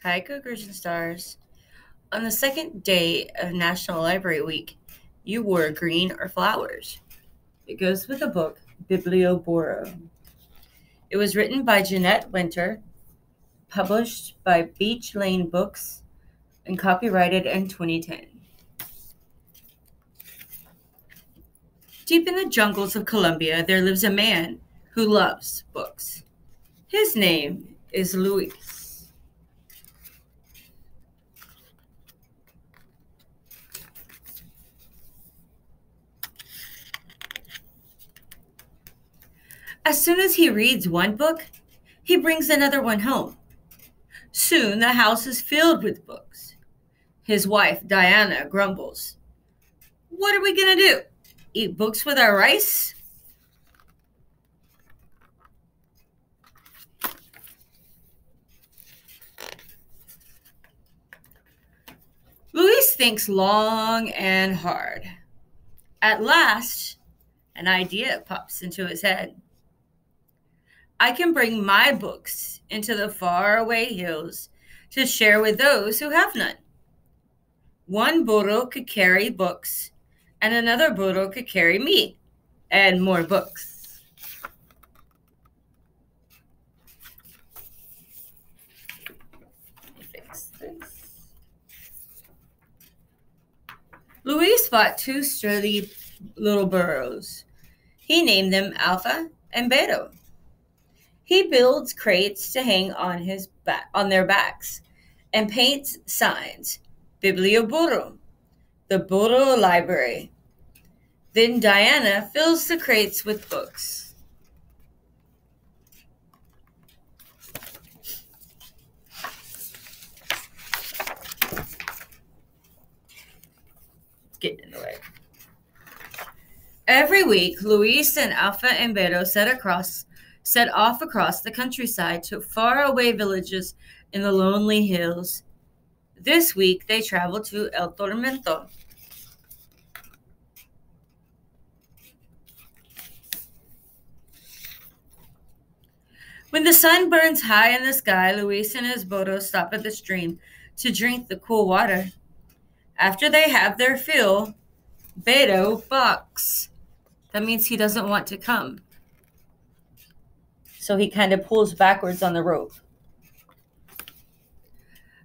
Hi, Cougars and Stars. On the second day of National Library Week, you wore green or flowers. It goes with the book Biblioburro. It was written by Jenette Winter, published by Beach Lane Books, and copyrighted in 2010. Deep in the jungles of Colombia, there lives a man who loves books. His name is Luis. As soon as he reads one book, he brings another one home. Soon the house is filled with books. His wife, Diana, grumbles. What are we going to do? Eat books with our rice? Luis thinks long and hard. At last, an idea pops into his head. I can bring my books into the faraway hills to share with those who have none. One burro could carry books, and another burro could carry me and more books. Let me fix this. Luis bought two sturdy little burros. He named them Alpha and Beta. He builds crates to hang on their backs and paints signs. Biblioburro, the burro library. Then Diana fills the crates with books. It's getting in the way. Every week, Luis and Alpha and Beto set off across the countryside to faraway villages in the lonely hills. This week, they traveled to El Tormento. When the sun burns high in the sky, Luis and his boto stop at the stream to drink the cool water. After they have their fill, Beto balks. That means he doesn't want to come. So he kind of pulls backwards on the rope.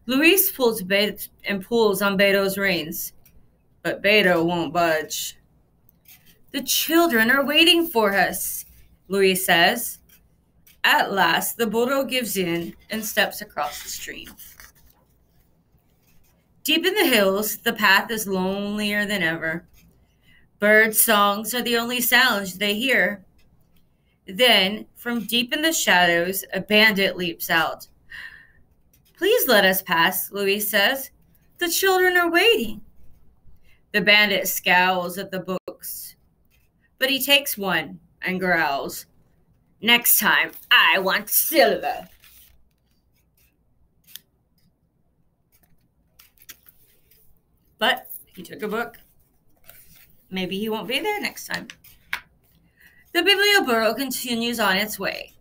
Luis pulls on Beto's reins, but Beto won't budge. The children are waiting for us, Luis says. At last, the burro gives in and steps across the stream. Deep in the hills, the path is lonelier than ever. Bird songs are the only sounds they hear. Then, from deep in the shadows, a bandit leaps out. Please let us pass, Luis says. The children are waiting. The bandit scowls at the books, but he takes one and growls. Next time, I want silver. But he took a book. Maybe he won't be there next time. The Biblioburro continues on its way,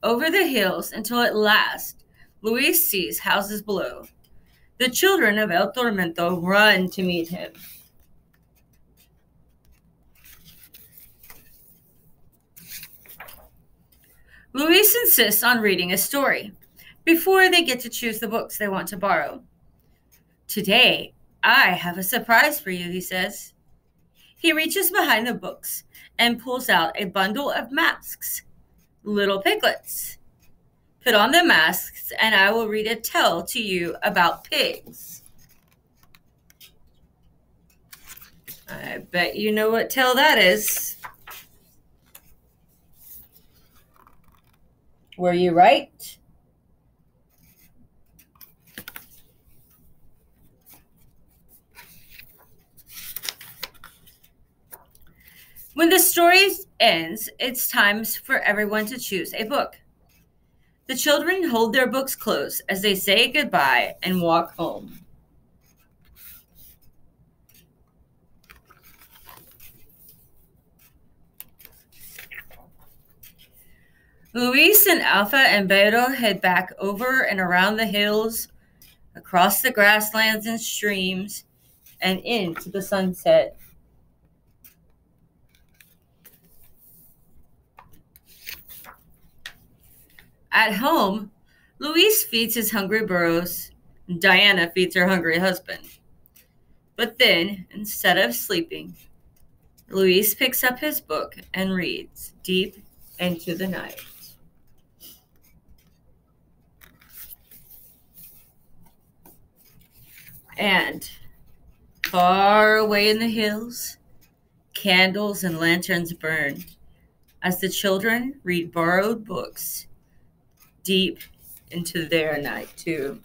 over the hills until at last Luis sees houses below. The children of El Tormento run to meet him. Luis insists on reading a story before they get to choose the books they want to borrow. Today, I have a surprise for you, he says. He reaches behind the books and pulls out a bundle of masks, little piglets. Put on the masks and I will read a tale to you about pigs. I bet you know what tale that is. Were you right? When the story ends, it's time for everyone to choose a book. The children hold their books close as they say goodbye and walk home. Luis and Alpha and Beto head back over and around the hills across the grasslands and streams, and into the sunset. At home, Luis feeds his hungry burros, and Diana feeds her hungry husband. But then, instead of sleeping, Luis picks up his book and reads deep into the night. And far away in the hills, candles and lanterns burn as the children read borrowed books deep into their night too.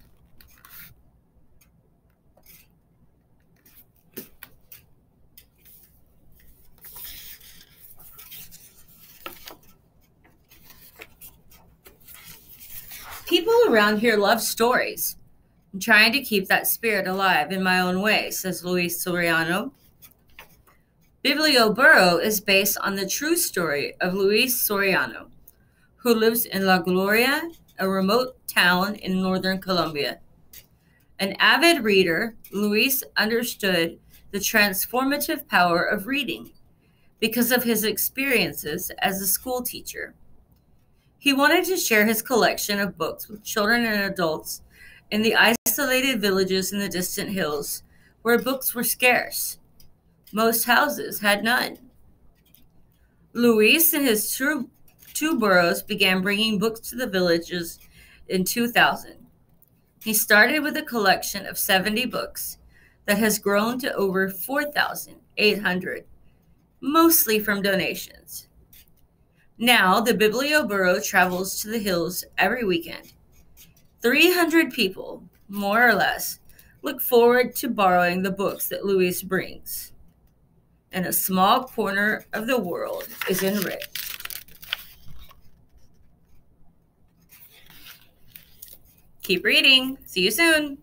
People around here love stories. I'm trying to keep that spirit alive in my own way, says Luis Soriano. Biblioburro is based on the true story of Luis Soriano, who lives in La Gloria, a remote town in northern Colombia. An avid reader, Luis understood the transformative power of reading because of his experiences as a school teacher. He wanted to share his collection of books with children and adults in the isolated villages in the distant hills where books were scarce. Most houses had none. Luis and his two burros began bringing books to the villages in 2000. He started with a collection of 70 books that has grown to over 4,800, mostly from donations. Now, the Biblioburro travels to the hills every weekend. 300 people, more or less, look forward to borrowing the books that Luis brings. And a small corner of the world is enriched. Keep reading. See you soon.